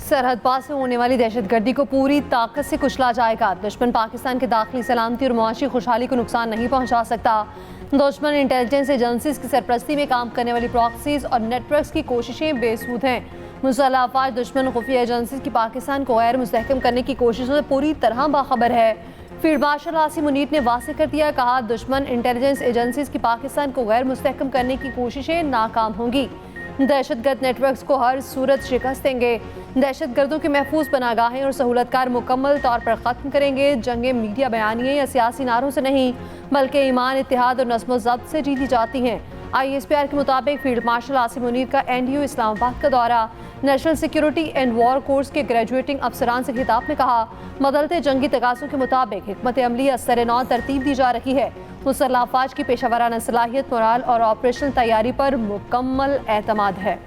सरहद पार से होने वाली दहशतगर्दी को पूरी ताकत से कुचला जाएगा। दुश्मन पाकिस्तान के दाखिली सलामती और मुआशी खुशहाली को नुकसान नहीं पहुंचा सकता। दुश्मन इंटेलिजेंस एजेंसीज की सरपरस्ती में काम करने वाली प्रॉक्सीज और नेटवर्क्स की कोशिशें बेसुध हैं। मुसल्लह अफवाज दुश्मन खुफिया एजेंसीज की पाकिस्तान को गैर मुस्तहकम करने की कोशिशों से पूरी तरह बाखबर है। फील्ड मार्शल आसिम मुनीर ने वाज़ेह कर दिया, कहा दुश्मन इंटेलिजेंस एजेंसीज की पाकिस्तान को गैर मुस्तहकम करने की कोशिशें नाकाम होंगी। दहशतगर्द नेटवर्क्स को हर सूरत शिकस्त देंगे। दहशतगर्दों की महफूज पनागाहें और सहूलतकार मुकम्मल तौर पर ख़त्म करेंगे। जंगें मीडिया बयानिए या सियासी नारों से नहीं बल्कि ईमान, इत्तेहाद और नस्म ज़ब्त से जीती जाती हैं। ISPR के मुताबिक फील्ड मार्शल आसिम मुनीर का NDU इस्लामाबाद का दौरा, national security and war course के ग्रेजुएटिंग अफसरान से खिताब में कहा, बदलते जंगी तकाज़ों के मुताबिक हिकमत अमली असर नौ तरतीब दी जा रही है। मुसल्लह अफवाज की पेशावराना सलाहियत, मोराल और ऑपरेशनल तैयारी पर मुकम्मल एतमाद है।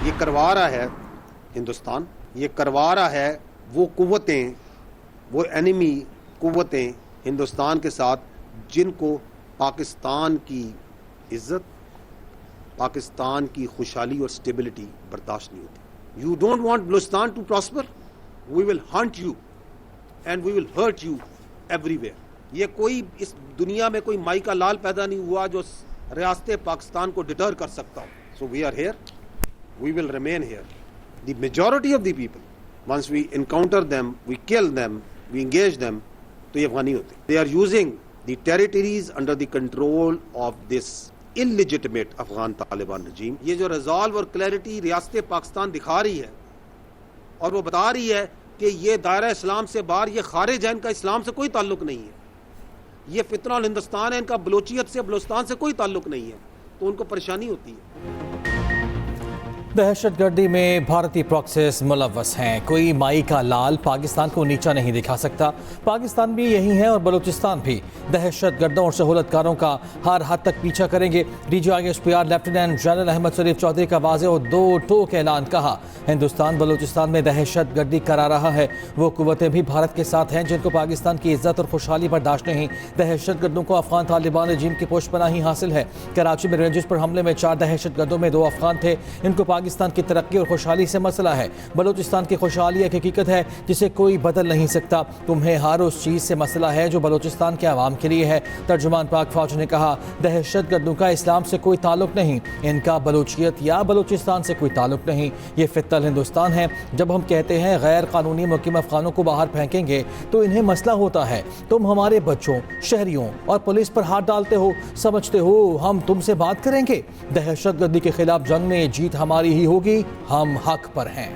ये करवा रहा है हिंदुस्तान, ये करवा रहा है वो कुव्वतें, वो एनिमी कुव्वतें हिंदुस्तान के साथ जिनको पाकिस्तान की इज्जत, पाकिस्तान की खुशहाली और स्टेबिलिटी बर्दाश्त नहीं होती। You don't want Balochistan to prosper, we will hunt you and we will hurt you everywhere. ये कोई इस दुनिया में कोई माई का लाल पैदा नहीं हुआ जो रियासत पाकिस्तान को डिटर कर सकता हो। So we are here, we will remain here. The majority of the people, once we encounter them, we kill them, we engage them, तो ये अफगानी होते। They are using the territories under the control of this illegitimate Afghan Taliban regime। ये जो resolve और clarity रियासत पाकिस्तान दिखा रही है और वो बता रही है कि ये दायरा इस्लाम से बाहर, ये खारिज है, इनका इस्लाम से कोई ताल्लुक नहीं है, ये फितना हिंदुस्तान है, इनका बलोचियत से, बलोचिस्तान से कोई ताल्लुक नहीं है, तो उनको परेशानी होती है। दहशतगर्दी में भारतीय प्रॉक्सीज मुलव्वस हैं। कोई माई का लाल पाकिस्तान को नीचा नहीं दिखा सकता। पाकिस्तान भी यही है और बलूचिस्तान भी दहशतगर्दों और सहूलतकारों का हर हद तक पीछा करेंगे। DGISPR लेफ्टिनेंट जनरल अहमद शरीफ चौधरी का वाज़ेह और दो टोक ऐलान, कहा हिंदुस्तान बलूचिस्तान में दहशतगर्दी करा रहा है। वो कुव्वतें भी भारत के साथ हैं जिनको पाकिस्तान की इज्जत और खुशहाली बर्दाश्त नहीं। दहशतगर्दों को अफगान तालिबान रजीम की पोशपनाही हासिल है। कराची में रेंजेस पर हमले में 4 दहशतगर्दों में 2 अफगान थे। इनको पाकिस्तान की तरक्की और खुशहाली से मसला है। बलूचिस्तान की खुशहाली एक हकीकत है जिसे कोई बदल नहीं सकता। तुम्हें हर उस चीज़ से मसला है जो बलूचिस्तान के आवाम के लिए है। तर्जुमान पाक फौज ने कहा, दहशतगर्दों का इस्लाम से कोई ताल्लुक नहीं, इनका बलूचियत या बलूचिस्तान से कोई ताल्लुक नहीं। ये फितल हिंदुस्तान है। जब हम कहते हैं गैर कानूनी मुकीम अफगानों को बाहर फेंकेंगे तो इन्हें मसला होता है। तुम हमारे बच्चों, शहरियों और पुलिस पर हाथ डालते हो, समझते हो हम तुमसे बात करेंगे। दहशतगर्दी के खिलाफ जंग में जीत हमारी ही होगी, हम हक पर हैं।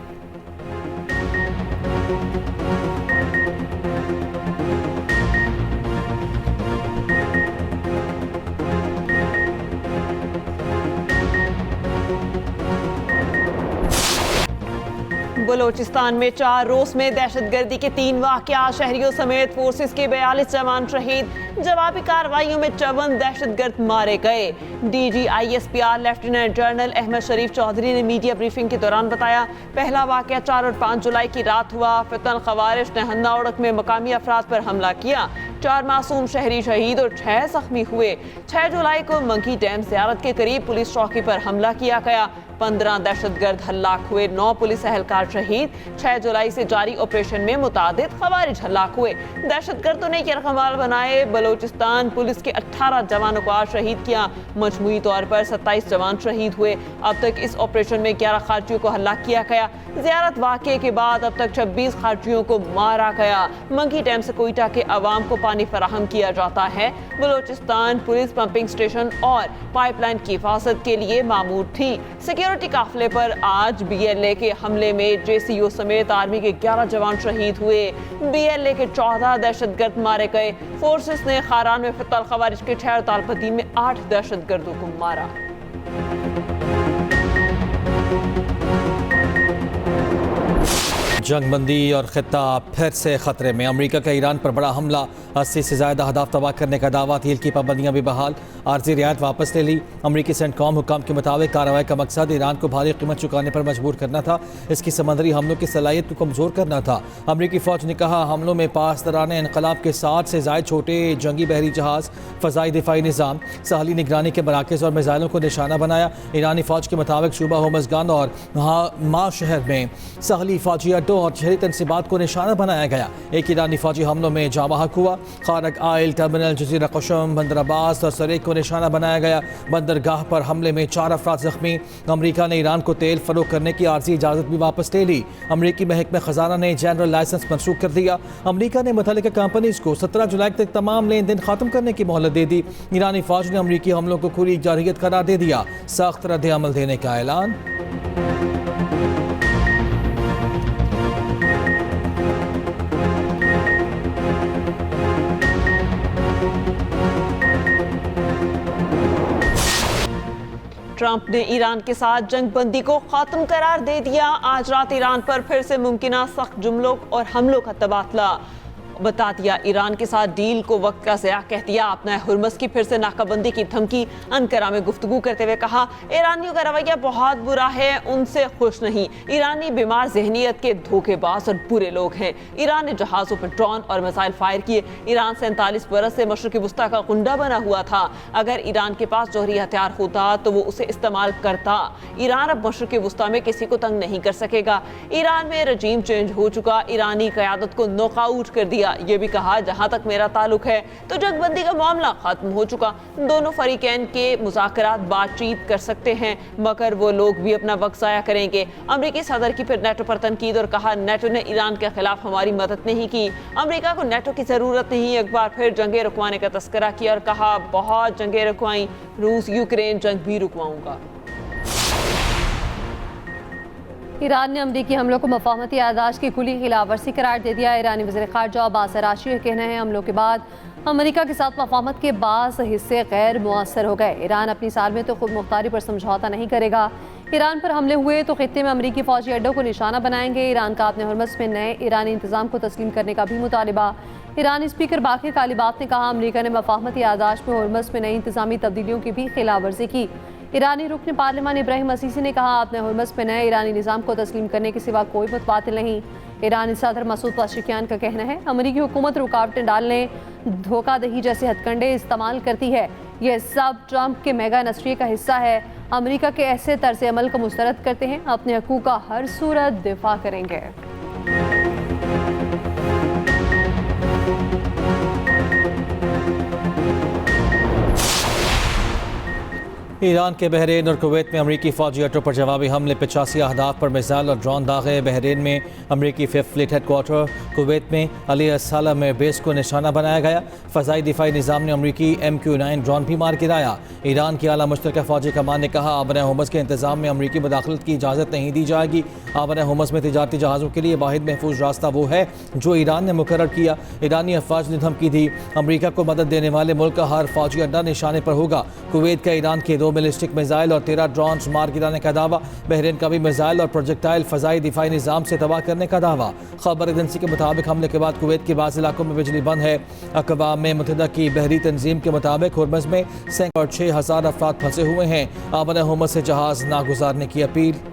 बलोचिस्तान में 4 रोज में दहशतगर्दी के 3 वाक़यात, शहरियों समेत फोर्सेस के 42 जवान शहीद। जवाबी कार्रवाइयों में 54 दहशतगर्द मारे गए। DGISPR लेफ्टिनेंट जनरल अहमद शरीफ चौधरी ने मीडिया ब्रीफिंग के दौरान बताया, पहला वाक़या 4 और 5 जुलाई की रात हुआ। फितन खवारिज ने हन्ना उड़क में मकामी अफराद पर हमला किया। 4 मासूम शहरी शहीद और 6 जख्मी हुए। 6 जुलाई को मंकी डैम ज़ियारत के करीब पुलिस चौकी पर हमला किया गया। 15 दहशतगर्द हलाक हुए, 9 पुलिस एहलकार शहीद। 6 जुलाई से जारी ऑपरेशन में मुतादिद खवारिज हलाक हुए। दहशतगर्दों ने यरगमाल बनाए बलोचिस्तान पुलिस के 18 जवानों को आज शहीद किया। मजमूई तौर पर 27 जवान शहीद हुए। अब तक इस ऑपरेशन में 11 खारजियों को हलाक किया गया। ज़ियारत वाक़े के बाद अब तक 26 खारजियों को मारा गया। मंकी डैम से कोयटा के अवाम को पानी फराहम किया जाता है। बलोचिस्तान पुलिस पंपिंग स्टेशन और पाइपलाइन की हिफाजत के लिए मामूर थी। सिक्योरिटी काफिले पर आज BLA के हमले में JCO समेत आर्मी के 11 जवान शहीद हुए। BLA के 14 दहशतगर्द मारे गए। फोर्सेस ने खारान में फितल खवारिज के 6 और तालपतीन में 8 दहशतगर्दों को मारा। जंगबंदी और खित्ता फिर से खतरे में। अमेरिका का ईरान पर बड़ा हमला, 80 से ज़्यादा अहदाफ तबाह करने का दावा। तेल की पाबंदियां भी बहाल, आर्जी रियायत वापस ले ली। अमरीकी सेंटकॉम हुकाम के मुताबिक कार्रवाई का मकसद ईरान को भारी कीमत चुकाने पर मजबूर करना था। इसकी समंदरी हमलों की सलाहियत को कमज़ोर करना था। अमरीकी फ़ौज ने कहा हमलों में पासदारान इनकलाब के 60 से ज़ायद छोटे जंगी बहरी जहाज़, फ़ज़ाई दिफाई निज़ाम, साहली निगरानी के मराकज़ और मिसाइलों को निशाना बनाया। ईरानी फ़ौज के मुताबिक शूबा होमज़गान और मा शहर में साहली फ़ौजी अड्डों और शहरी तनसीबात को निशाना बनाया गया। एक ईरानी फ़ौजी हमलों में जाँ बहक हुआ। खारक आयल टर्मिनल, जजीरा कुशम, बंदर अब्बास और सरेक को निशाना बनाया गया। बंदरगाह पर हमले में 4 अफराद ज़ख्मी। अमरीका ने ईरान को तेल फ़रोख्त करने की आर्जी इजाज़त भी वापस ले ली। अमरीकी महकमा ख़जाना ने जनरल लाइसेंस मनसूख कर दिया। अमरीका ने मुतल्लिका कंपनीज़ को 17 जुलाई तक तमाम लेन देन ख़त्म करने की मोहलत दे दी। ईरानी फ़ौज ने अमरीकी हमलों को खुली जारहियत करार दे दिया। सख्त रद्द अमल देने का ऐलान। ट्रंप ने ईरान के साथ जंग बंदी को खात्म करार दे दिया। आज रात ईरान पर फिर से मुमकिन सख्त जुमलों और हमलों का तबादला। बता दिया ईरान के साथ डील को वक्त का ज़या कह दिया। अपना हुर्मस की फिर से नाकाबंदी की धमकी। अंकारा में गुफ्तगू करते हुए कहा ईरानियों का रवैया बहुत बुरा है, उनसे खुश नहीं। ईरानी बीमार जहनीत के धोखेबाज और बुरे लोग हैं। ईरान ने जहाज़ों पर ड्रोन और मिसाइल फायर किए। ईरान 47 बरस से मशरिक़ी वस्ता का गुंडा बना हुआ था। अगर ईरान के पास जौहरी हथियार होता तो वो उसे इस्तेमाल करता। ईरान अब मशरिक़ी वस्ता में किसी को तंग नहीं कर सकेगा। ईरान में रजीम चेंज हो चुका, ईरानी क़यादत को नॉकआउट कर दिया। ये भी कहा जहां तक मेरा ताल्लुक है तो जंगबंदी का मामला खत्म हो चुका। दोनों फरीकैन के मुज़ाकरात बातचीत कर सकते हैं, मगर वो लोग भी अपना वक्त ज़ाया करेंगे। अमरीकी सदर की फिर नेटो पर तनकीद और कहा नेटो ने ईरान के खिलाफ हमारी मदद नहीं की। अमरीका को नेटो की ज़रूरत नहीं। एक बार फिर जंगे रुकवाने का तस्करा किया और कहा बहुत जंगे रुकवाई, रूस यूक्रेन जंग भी रुकवाऊंगा। ईरान ने अमरीकी हमलों को मफाहमती याददाश्त की खुली खिलाफवर्जी करार दे दिया। ईरानी वज़ीर ख़ारजा अब्बास अराग़ची का कहना है हमलों के बाद अमरीका के साथ मफाहमत के बाज़ हिस्से गैर मुअस्सर हो गए। ईरान अपनी साल में तो खुद मुख्तारी पर समझौता नहीं करेगा। ईरान पर हमले हुए तो खित्ते में अमरीकी फ़ौजी अड्डों को निशाना बनाएंगे। ईरान का अपने हुर्मस में नए ईरानी इंतज़ाम को तस्लीम करने का भी मुतालिबा। ईरानी स्पीकर बाक़िर कालिबाफ ने कहा अमरीका ने मफाहमती याददाश्त में हुर्मस में नई इंतज़ामी तब्दीलियों की भी खिलाफवर्जी की। ईरानी रुकन पार्लिमान इब्राहिम असीसी ने कहा अपने हुर्मस में नए ईरानी निज़ाम को तस्लीम करने के सिवा कोई मुतबातिल नहीं। ईरानी सदर मसूद पज़ेश्कियान का कहना है अमरीकी हुकूमत रुकावटें डालने, धोखादही जैसे हथकंडे इस्तेमाल करती है। यह सब ट्रंप के मेगा नस्रिये का हिस्सा है। अमरीका के ऐसे तर्ज अमल को मुस्तरद करते हैं, अपने हकूक़ का हर सूरत दिफा करेंगे। ईरान के बहरीन और कुवैत में अमरीकी फ़ौजी अड्डों पर जवाबी हमले, 85 अहदाफ पर मिसाइल और ड्रोन दागे। बहरीन में अमरीकी 5th फ्लीट हेडक्वार्टर, कुवैत में अली सलाम बेस को निशाना बनाया गया। फ़ज़ाई दिफाई निज़ाम ने अमरीकी MQ-9 ड्रोन भी मार गिराया। ईरान की आला मुश्तरका फ़ौजी कमान ने कहा आबना हुमस के इंतज़ाम में अमरीकी मुदाखलत की इजाज़त नहीं दी जाएगी। आबना हुमस में तिजारती जहाज़ों के लिए वाहिद महफूज रास्ता वो है जो ईरान ने मुकर्रर किया। ईरानी अफवाज ने धमकी दी अमरीका को मदद देने वाले मुल्क का हर फ़ौजी अड्डा निशाने पर होगा। कुवैत का ईरान के 2 बैलिस्टिक मिसाइल और 13 ड्रोन्स मार गिराने का दावा। बहरीन का भी मिसाइल और प्रोजेक्टाइल फ़ज़ाई दिफाई निज़ाम से तबाह करने का दावा। खबर एजेंसी के मुताबिक हमले के बाद कुवैत के बाज़ इलाकों में बिजली बंद है। अक़वाम मुत्तहिदा की बहरी तंजीम के मुताबिक हुर्मस में 6,000 अफराद फंसे हुए हैं। आबना हुमस से जहाज़ ना गुजारने की अपील।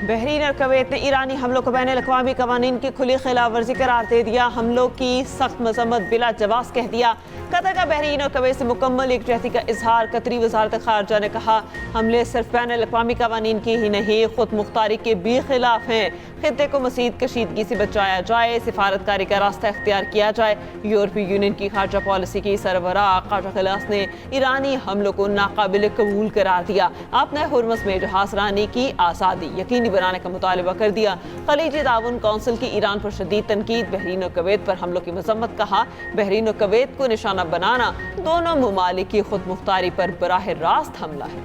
बहरीन और कुवैत ने ईरानी हमलों को बैन अल-अक़वामी क़वानीन की खुली खिलाफवर्जी करार दे दिया। हमलों की सख्त मज़म्मत बिला जवाब कह दिया। कतर का बहरीन और कुवैत से मुकम्मल एकजहती का इजहार। कतरी वज़ारत ख़ारजा ने कहा हमले सिर्फ बैन अल-अक़वामी क़वानीन की ही नहीं खुद मुख्तारी के भी खिलाफ हैं। खित्ते को मज़ीद कशीदगी से बचाया जाए, सिफारतकारी का रास्ता इख्तियार किया जाए। यूरोपीय यूनियन की खारजा पॉलिसी की सरबराह ख़ाजा खिलास ने ईरानी हमलों को नाकाबिल कबूल करार दिया। अपने हुर्मस में जहाज़ रानी की आज़ादी यकीनी बनाने का मुतालिबा कर दिया। खलीजी ताउन कौंसिल की ईरान पर शदीद तनकीद। बहरीन और कुवैत पर हमलों की मजम्मत। कहा बहरीन और कुवैत को निशाना बनाना दोनों ममालिक की खुद मुख्तारी पर बराह रास्त हमला है।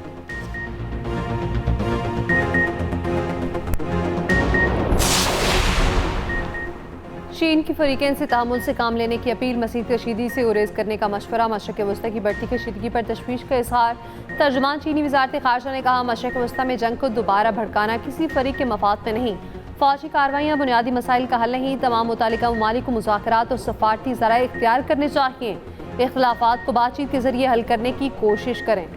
चीन की फरीकें से तहम्मुल से काम लेने की अपील, मज़ीद कशीदगी से गुरेज करने का मशवरा, मशरक़ वस्ता की बढ़ती कशीदगी पर तशवीश का इजहार। तर्जुमान चीनी वज़ारत ख़ारजा ने कहा, मशरक़ वस्ता में जंग को दोबारा भड़काना किसी फरीक के मफाद में नहीं। फ़ौजी कार्रवाइयाँ बुनियादी मसाइल का हल नहीं। तमाम मुतालिका ममालिक को मुज़ाकरात और सफारती ज़राए इख्तियार करने चाहिए। इख्तिलाफ़ात को बातचीत के ज़रिए हल करने की कोशिश करें।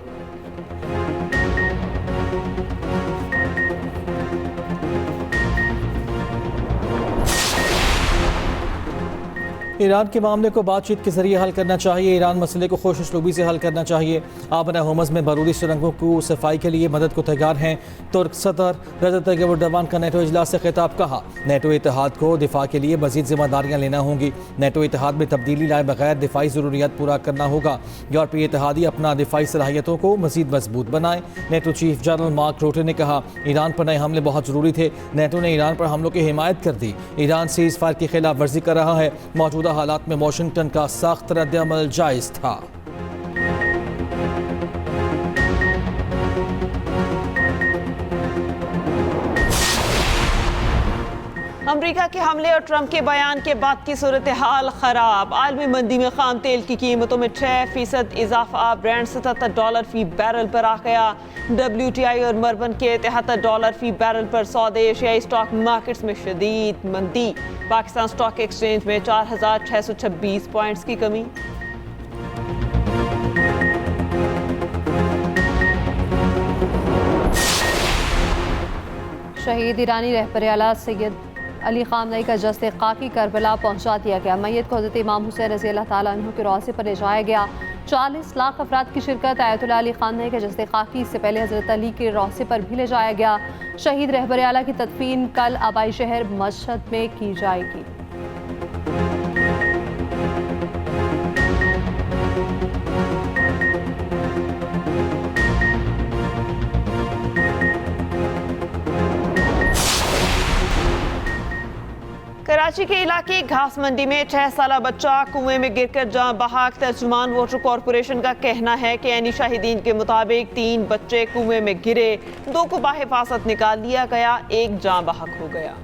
ईरान के मामले को बातचीत के जरिए हल करना चाहिए। ईरान मसले को खुश उसलूबी से हल करना चाहिए। आबना होमस में बारूदी सुरंगों को सफाई के लिए मदद को तैयार हैं। तुर्क सदर रजब तय्यब एर्दोगान का नेटो इजलास से खिताब, कहा नेटो इत्तेहाद को दिफा के लिए मजीद जिम्मेदारियाँ लेना होंगी। नेटो इत्तेहाद में तब्दीली लाए बगैर दिफाई ज़रूरियात पूरा करना होगा। यूरोपीय इत्तेहादी अपना दिफाई सलाहियतों को मजीद मजबूत बनाए। नेटो चीफ जनरल मार्क रूटे ने कहा, ईरान पर नए हमले बहुत ज़रूरी थे। नेटो ने ईरान पर हमलों की हिमायत कर दी। ईरान सीज़ फायर की खिलाफ वर्जी कर रहा है। मौजूदा हालात में वाशिंगटन का सख्त रद्द-ए-अमल जायज था। अमरीका के हमले और ट्रंप के बयान के बाद की सूरत हाल खराब। आलमी मंदी में खाम तेल की कीमतों में 6% इजाफा, ब्रेंट $77 फी बैरल पर आ गया। WTI और मरबन के $73 फी बैरल पर सौदे। एशियाई स्टॉक मार्केट्स में शदीद मंदी। पाकिस्तान स्टॉक एक्सचेंज में 4,626 पॉइंट्स की कमी। शहीद ईरानी रहबर आला सैयद अली खामनई का जस्ते खाकी करबला पहुंचा दिया गया। मैयत को हज़रत इमाम हुसैन रज़ी अल्लाह ताला अन्हु के रौज़े पर ले जाया गया। 40 लाख अफराद की शिरकत। आयतुल्लाह अली खामनई का जस्ते खाकी इससे पहले हज़रत अली के रौज़े पर भी ले जाया गया। शहीद रहबर आला की तदफीन कल आबाई शहर मशहद में की जाएगी। कराची के इलाके घास मंडी में 6 साला बच्चा कुएं में गिरकर जान बहक। तर्जुमान वाटर कॉरपोरेशन का कहना है कि ऐनी शाहिदीन के मुताबिक 3 बच्चे कुएं में गिरे, 2 को बाहिफाजत निकाल लिया गया, 1 जान बहक हो गया।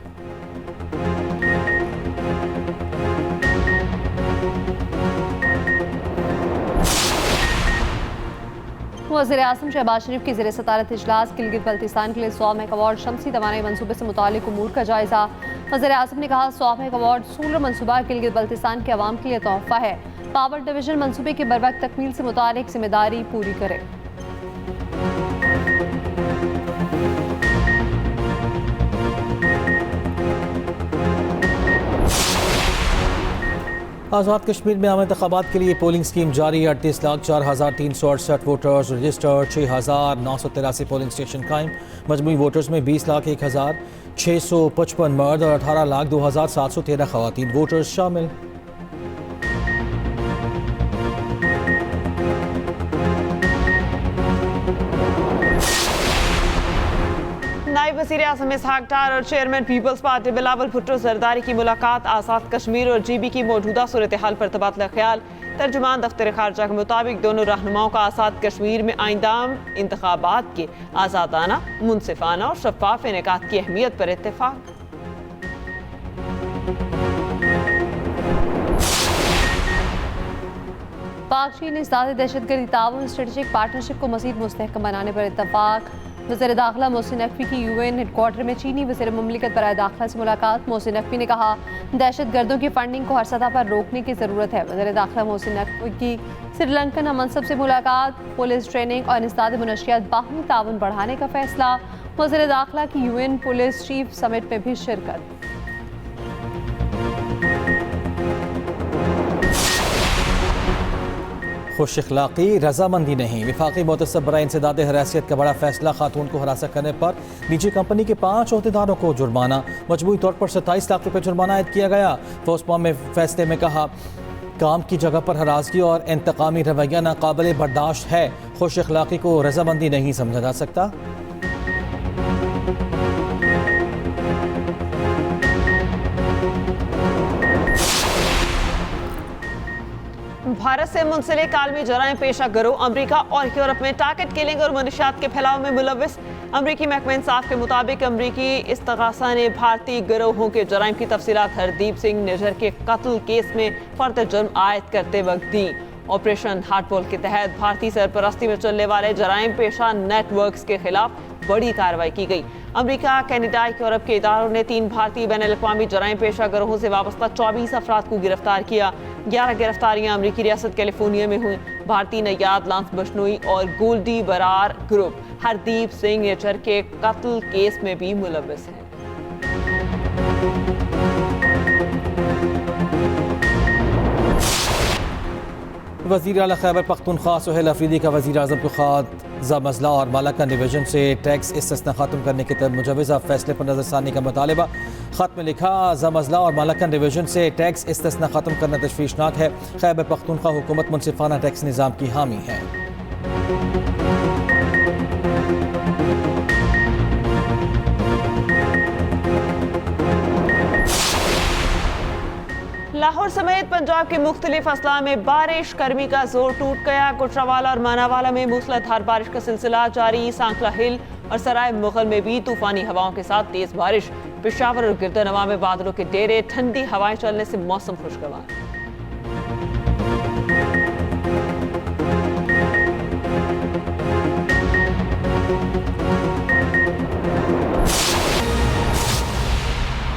वज़ीर आज़म शहबाज शरीफ की ज़ेर सदारत इजलास, गिलगित बल्तिस्तान के लिए सौमेक अवार्ड, शमसी तवानाई मनसूबे से मुतालिक उमूर का जायजा। वज़ीर आज़म ने कहा, सौमेक अवार्ड सोलर मनसूबा गिलगित बल्तिस्तान के अवाम के लिए तोहफा है। पावर डिवीजन मनसूबे के बरवक्त तकमील से मुतालिक जिम्मेदारी पूरी करे। आज़ाद कश्मीर में आम इंतखाबात के लिए पोलिंग स्कीम जारी। 38,04,368 वोटर्स रजिस्टर्ड, 6,983 पोलिंग स्टेशन कायम। मजमूई वोटर्स में 20,01,655 मर्द और 18,02,713 खवातीन वोटर्स शामिल। नायब वज़ीर आज़म इसहाक डार और चेयरमैन पीपल्स पार्टी बिलावल भुट्टो जरदारी की मुलाकात। आज़ाद कश्मीर और GB की मौजूदा सूरत हाल पर तबादला ख्याल। तर्जुमान दफ्तर खारजा के मुताबिक दोनों रहनुमाओं का आज़ाद कश्मीर में आइंदा इंतखाबात के आज़ादाना, मुनसिफाना और शफाफ इनेकाद की अहमियत पर इत्तेफाक। पाक चीन इस्दाद दहशतगर्दी ताउन स्ट्रेटेजिक पार्टनरशिप को मज़ीद मुस्तहकम बनाने पर इत्तफाक। वज़ीर दाखिला मोहसिन नकवी की UN हेडक्वार्टर में चीनी वज़ीर मुमलिकत बराए दाखिला से मुलाकात। मोहसिन नकवी ने कहा, दहशतगर्दों की फंडिंग को हर सतह पर रोकने की ज़रूरत है। वज़ीर दाखिला मोहसिन नकवी की श्रीलंकन हममनसब से मुलाकात। पुलिस ट्रेनिंग और इंसदाद मुनशियात बाहमी ताउन बढ़ाने का फैसला। वज़ीर दाखिला की UN पुलिस चीफ समिट में भी शिरकत। खुश अखलाक़ी रजामंदी नहीं। वफाकी मुतसब बराए इंसदाद हरासियत का बड़ा फैसला। खातून को हरासा करने पर निजी कंपनी के 5 अहदेदारों को जुर्माना। मजमूई तौर पर 27 लाख रुपये जुर्माना आयद किया गया। फोस्पा में फैसले में कहा, काम की जगह पर हरासगी और इंतकामी रवैया नाकाबिल बर्दाश्त है। खुश अखलाक़ी को रजामंदी नहीं समझा जा सकता। भारत से मुंसलिक आलमी जराइम पेशा गिरोह अमरीका और यूरोप में टारगेट किलिंग और मनशियात के फैलाव में मुलव्विस। अमरीकी महकमा इंसाफ के मुताबिक अमरीकी इस्तगासा ने भारतीय गिरोहों के जराइम की तफसीलात हरदीप सिंह निज्जर के कत्ल केस में फर्द जुर्म आयद करते वक्त दी। ऑपरेशन हार्टबॉल के तहत भारतीय सरपरस्ती में चलने वाले जराइम पेशा नेटवर्क्स के खिलाफ बड़ी कार्रवाई की गई। अमेरिका, कनाडा, यूरोप के इदारों ने 3 भारतीय बैनुल-अक़वामी जराइम पेशा गिरोहों से वाबस्ता 24 अफराद को गिरफ्तार किया। 11 गिरफ्तारियां अमरीकी रियासत कैलिफोर्निया में हुई। भारतीय नैयाद लांस बशनोई और गोल्डी बरार ग्रुप हरदीप सिंह निज्जर के कत्ल केस में भी मुलव्वस है। वज़ीर आला खैबर पख्तूनख्वा सुहेल अफरीदी का वज़ीर आज़म को ख़त ज़मज़ला और मालाकन डिवीज़न से टैक्स इस्तिस्ना ख़त्म करने के मुजवज़ा फैसले पर नज़रसानी का मुतालबा। ख़त में लिखा, ज़मज़ला और मालाकन डिवीज़न से टैक्स इस्तिस्ना ख़त्म करना तशवीशनाक है। खैबर पख्तूनख्वा हुकूमत मुनसिफाना टैक्स निज़ाम की हामी है। लाहौर समेत पंजाब के मुख्तलिफ अजला में बारिश, गर्मी का जोर टूट गया। गुजरावाला और मानावाला में मूसलाधार बारिश का सिलसिला जारी। सांकला हिल और सराय मुगल में भी तूफानी हवाओं के साथ तेज बारिश। पेशावर और गिरदनवा में बादलों के डेरे, ठंडी हवाएं चलने से मौसम खुशगवार।